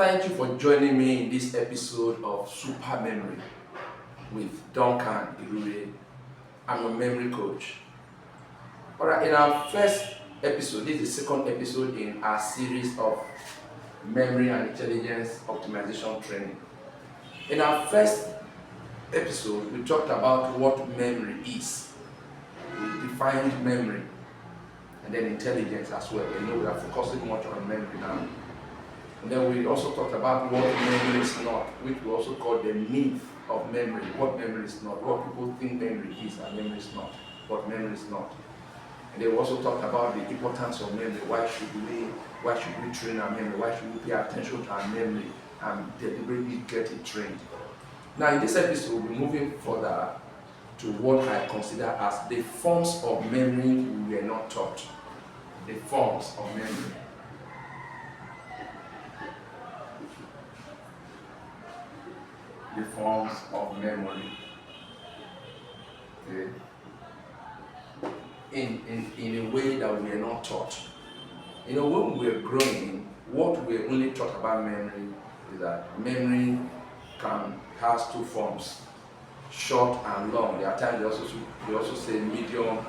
Thank you for joining me in this episode of Super Memory with Duncan Irure. I'm a memory coach. Alright, in our first episode, this is the second episode in our series of memory and intelligence optimization training. In our first episode, we talked about what memory is. We defined memory and then intelligence as well. We know we are focusing much on memory now. And then we also talked about what memory is not, which we also call the myth of memory. What memory is not, what people think memory is and memory is not, what memory is not. And then we also talked about the importance of memory. Why should we train our memory? Why should we pay attention to our memory and deliberately get it trained? Now in this episode, we're moving further to what I consider as the forms of memory we were not taught. The forms of memory. The forms of memory. Okay. In a way that we are not taught. You know, when we were growing, what we were only taught about memory is that memory has two forms, short and long. There are times they also say medium,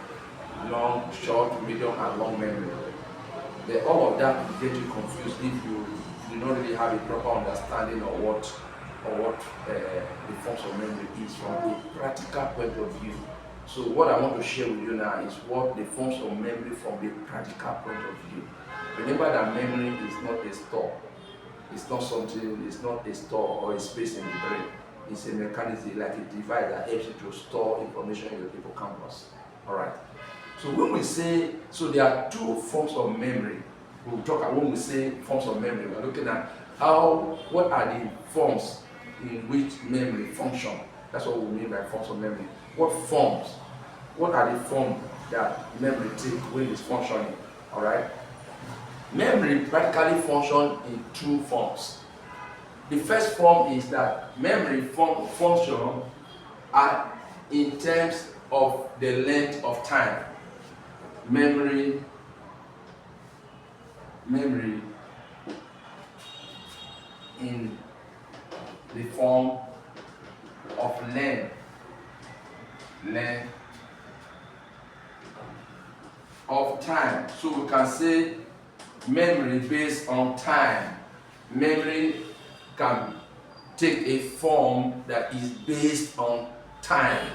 long, short, medium, and long memory. All of that will get you confused if you do not really have a proper understanding of what the forms of memory is from a practical point of view. So what I want to share with you now is what the forms of memory from the practical point of view. Remember that memory is not a store. It's not a store or a space in the brain. It's a mechanism, like a device that helps you to store information in your hippocampus. Alright. So when we say, there are two forms of memory. When we say forms of memory, we're looking at what are the forms in which memory function. That's what we mean by forms of memory. What are the forms that memory takes when it's functioning? Alright? Memory practically functions in two forms. The first form is that memory function in terms of the length of time. Memory in the form of length of time. So we can say memory based on time. Memory can take a form that is based on time.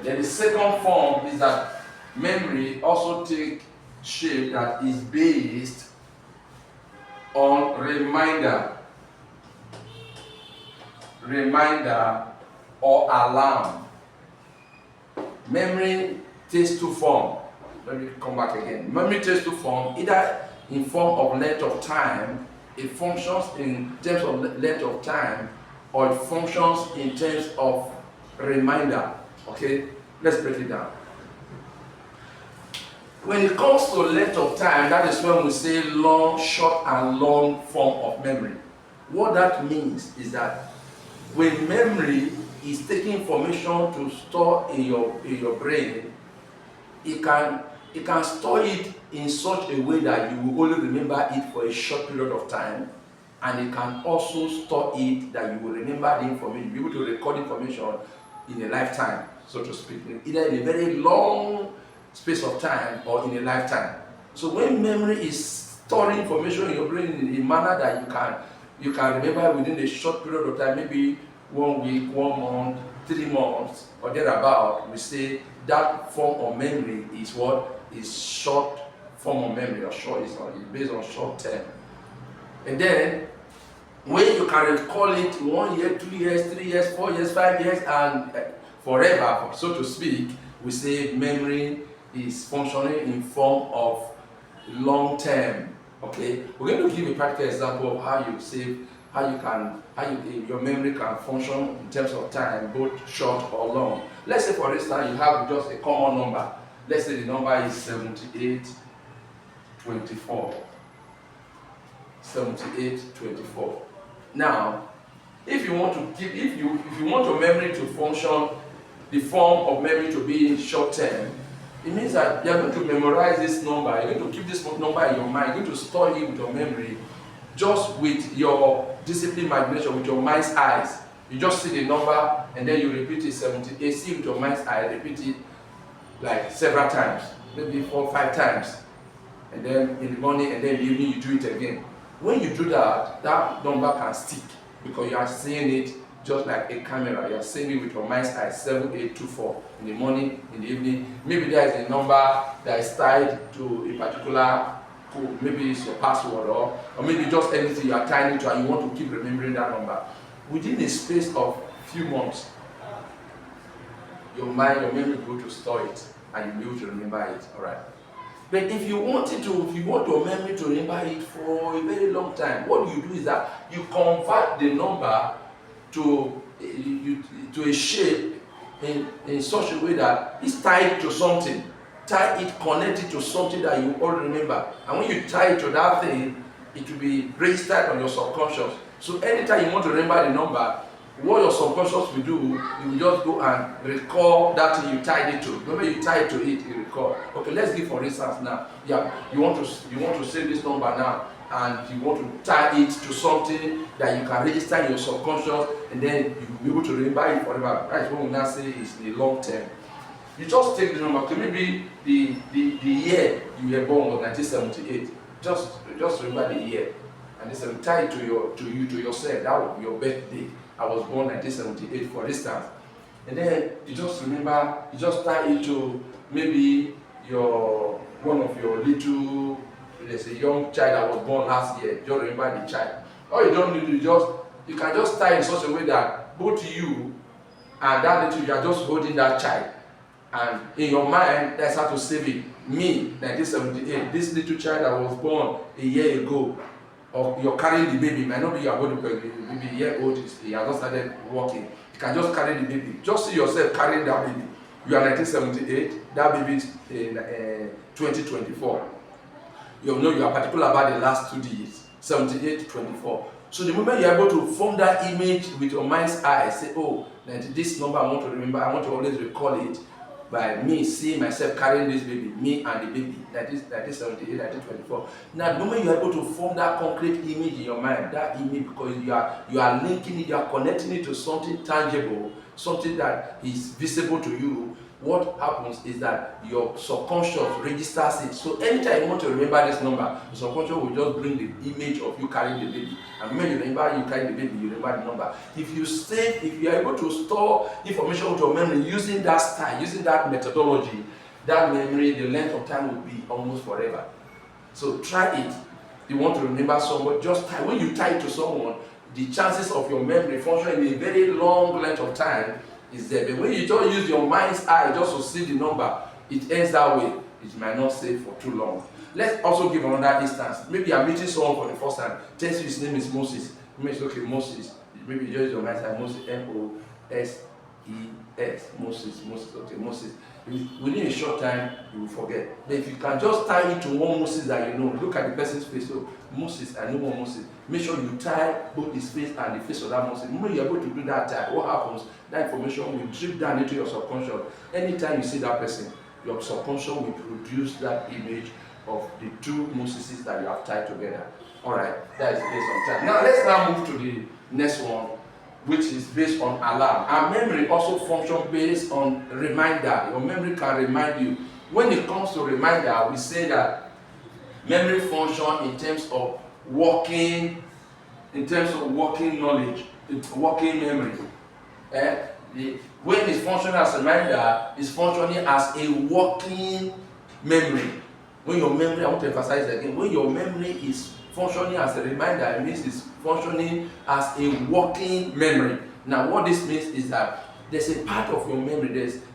Then the second form is that memory also takes shape that is based on reminder or alarm. Memory takes two forms. Let me come back again. Memory takes two forms, either in form of length of time. It functions in terms of length of time, or it functions in terms of reminder. Okay, let's break it down. When it comes to length of time, that is when we say long, short, and long form of memory. What that means is that when memory is taking information to store in your brain, it can store it in such a way that you will only remember it for a short period of time, and it can also store it that you will remember the information, be able to record information in a lifetime, so to speak, either in a very long space of time or in a lifetime. So when memory is storing information in your brain in a manner that you can remember within a short period of time, maybe 1 week, 1 month, 3 months, or thereabout, we say that form of memory is what is short form of memory, or short is based on short term. And then when you can recall it 1 year, 2 years, 3 years, 4 years, 5 years, and forever, so to speak, we say memory is functioning in form of long term. Okay, we're going to give a practical example of how your memory can function in terms of time, both short or long. Let's say, for instance, you have just a common number. Let's say the number is 7824. 7824. Now, if you want your memory to function, the form of memory to be short term, it means that you're going to memorize this number. You're going to keep this number in your mind. You're going to store it with your memory just with your disciplined imagination, with your mind's eyes. You just see the number and then you repeat it 78. See with your mind's eye, repeat it like several times, maybe 4 or 5 times. And then in the morning and then in the evening you do it again. When you do that, that number can stick because you are seeing it just like a camera. You are seeing it with your mind's eye, 7824 in the morning, in the evening. Maybe there is a number that is tied to a particular code. Maybe it's your password or maybe just anything you are tying it to and you want to keep remembering that number. Within a space of few months, your memory will go to store it and you'll be able to remember it. Alright. But if you want your memory to remember it for a very long time, what you do is that you convert the number to a shape in such a way that it's tied to something. Connect it to something that you all remember. And when you tie it to that thing, it will be registered on your subconscious. So anytime you want to remember the number, what your subconscious will do, you will just go and recall that thing you tied it to. Remember you tie it to it, you recall. Okay, let's give for instance now. Yeah, you want to save this number now, and you want to tie it to something that you can register in your subconscious, and then you will be able to remember it forever. That's what we now say is the long term. You just take the number. Okay, maybe the year you were born was 1978. Just remember the year, and then tie it to yourself. That would be your birthday. I was born 1978, for instance. And then you just remember, you just tie it to maybe one of your little, there's a young child that was born last year. Just remember the child. All you don't need to you can just tie it in such a way that both you and that little, you are just holding that child. And in your mind, that's how to save it. Me, 1978, this little child that was born a year ago, or you're carrying the baby, might not be your body because the baby a year old, he has just started walking. You can just carry the baby. Just see yourself carrying that baby. You are 1978, that baby is in 2024. You know you are particular about the last 2 digits, 78 to 24. So the moment you are able to form that image with your mind's eye, say, oh, this number I want to remember, I want to always recall it by me seeing myself carrying this baby, me and the baby, 1978, 1924. Now, the moment you are able to form that concrete image in your mind, that image, because you are linking it, you are connecting it to something tangible, something that is visible to you, what happens is that your subconscious registers it. So anytime you want to remember this number, the subconscious will just bring the image of you carrying the baby. And when you remember you carrying the baby, you remember the number. If you are able to store information with your memory using that style, using that methodology, that memory, the length of time will be almost forever. So try it. You want to remember someone, just tie. When you tie it to someone, the chances of your memory functioning in a very long length of time is there. But when you just use your mind's eye just to see the number, it ends that way. It might not stay for too long. Let's also give another instance. Maybe you're meeting someone for the first time, tells you his name is Moses. Maybe it's okay, Moses. Maybe you just use your mind's eye, Moses, M-O-S-E-S, Moses, okay, Moses. Within a short time, you will forget. But if you can just tie it to one Moses that you know, look at the person's face. So, Moses, I know one Moses. Make sure you tie both his face and the face of that Moses. When you're able to do that, what happens? That information will drip down into your subconscious. Anytime you see that person, your subconscious will produce that image of the two Moseses that you have tied together. Alright, that is based on time. Now, let's now move to the next one, which is based on alarm. Our memory also functions based on reminder. Your memory can remind you. When it comes to reminder, we say that memory function in terms of working knowledge, working memory. When it's functioning as a reminder, it's functioning as a working memory. When your memory, I want to emphasize that again, when your memory is functioning as a reminder, it means it's functioning as a working memory. Now, what this means is that there's a part of your memory,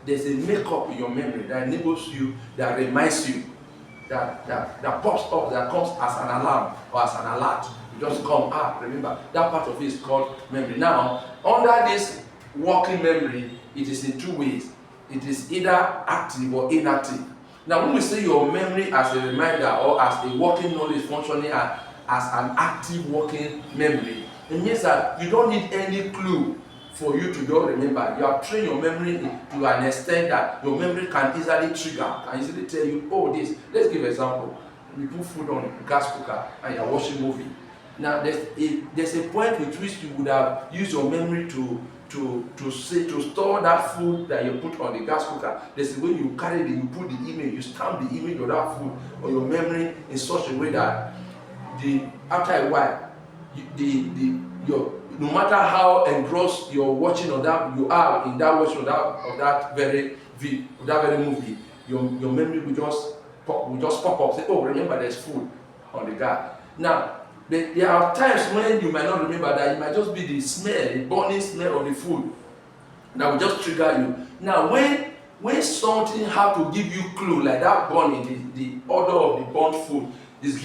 there's a makeup in your memory that enables you, that reminds you, that pops up, that comes as an alarm or as an alert. You just come up, remember, that part of it is called memory. Now, under this working memory, it is in two ways. It is either active or inactive. Now, when we say your memory as a reminder or as a working knowledge functioning as an active working memory, it means that you don't need any clue for you to just remember. You have trained your memory to an extent that your memory can easily trigger, can easily tell you, oh, this. Let's give an example. You put food on a gas cooker and you're watching a movie. Now there's a point with which you would have used your memory to store that food that you put on the gas cooker. There's a way you carry it, you put the image, you stamp the image of that food on your memory in such a way that after a while, no matter how engrossed you're watching on that, you are in that watching of that very movie, your memory will just pop up. Say, oh, remember there's food on the gas. Now, there are times when you might not remember that. It might just be the smell, the burning smell of the food that will just trigger you. Now, when something have to give you clue like that burning, the odor of the burnt food is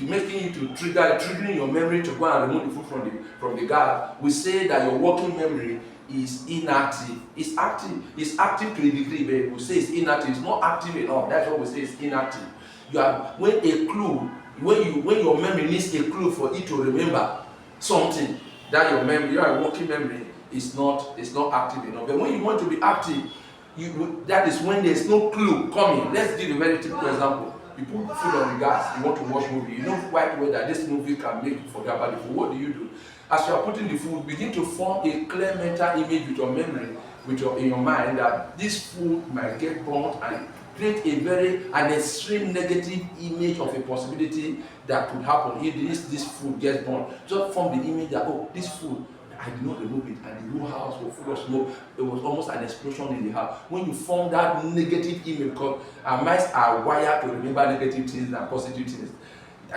making you to triggering your memory to go and remove the food from the gas, we say that your working memory is inactive. It's active to a degree, but we say it's inactive. It's not active enough. That's what we say it's inactive. When your memory needs a clue for it to remember something, that your working memory is not active enough. But when you want to be active, that is when there's no clue coming. Let's give a very typical example. You put food on the gas, you want to watch movie. You know quite well that this movie can make you forget about the food. What do? As you are putting the food, begin to form a clear mental image with your memory, in your mind, that this food might get burnt, and create an extreme negative image of a possibility that could happen if this food gets burnt. Just form the image that, oh, this food, I did not remove it, and the whole house was full of smoke. It was almost an explosion in the house. When you form that negative image, because our minds are wired to remember negative things than positive things.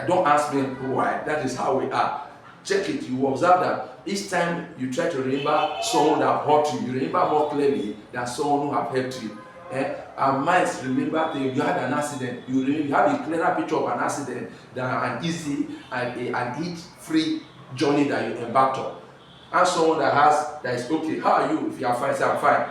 Don't ask me why. That is how we are. Check it. You observe that each time you try to remember someone that hurt you, you remember more clearly than someone who have helped you. Our minds remember that you had an accident. You have a clearer picture of an accident than an easy and heat-free journey that you embarked on. And someone that is okay, how are you? If you are fine, say I'm fine.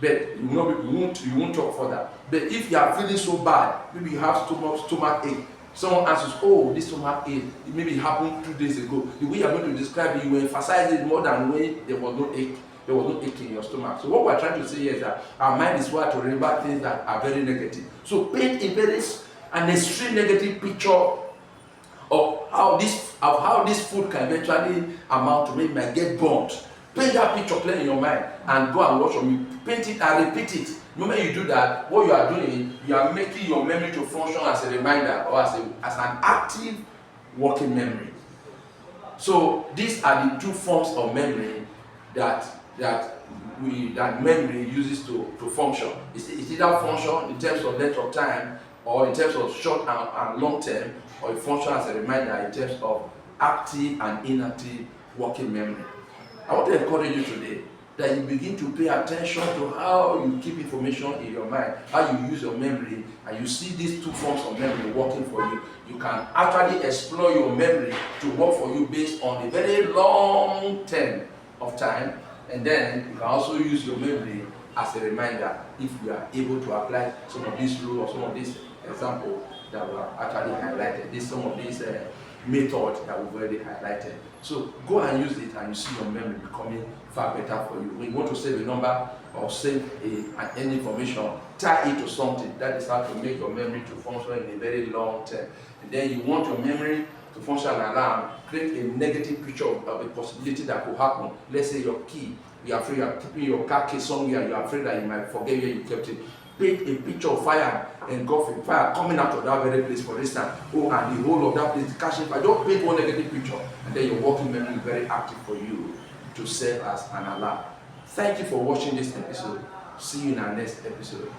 But you won't talk further. But if you are feeling so bad, maybe you have stomach ache. Someone asks, oh, this stomach ache, it maybe happened 2 days ago. The way you are going to describe it, you will emphasize it more than when there was no ache. There was no ache in your stomach. So what we are trying to say here is that our mind is wired to remember things that are very negative. So paint an extreme negative picture of how this food can eventually amount to maybe might get burnt. Paint that picture clear in your mind and go and watch on you. Paint it and repeat it. The moment you do that, what you are doing, you are making your memory to function as a reminder or as an active working memory. So these are the two forms of memory that memory uses to function. It's either function in terms of length of time, or in terms of short and long term, or it functions as a reminder in terms of active and inactive working memory. I want to encourage you today that you begin to pay attention to how you keep information in your mind, how you use your memory, and you see these two forms of memory working for you. You can actually explore your memory to work for you based on a very long term of time, and then you can also use your memory as a reminder if you are able to apply some of these rules or some of these examples that were actually highlighted. Some of these methods that we've already highlighted. So go and use it, and you see your memory becoming far better for you. When you want to save a number or save any information, tie it to something. That is how to make your memory to function in a very long term. And then you want your memory to function an alarm, create a negative picture of a possibility that could happen. Let's say your key, you are afraid you are keeping your car key somewhere, you are afraid that you might forget where you kept it. Paint a picture of fire, engulfing fire coming out of that very place, for instance. Oh, and the whole of that place catching fire. Don't paint one negative picture, and then your working memory is very active for you to serve as an alarm. Thank you for watching this episode. See you in our next episode.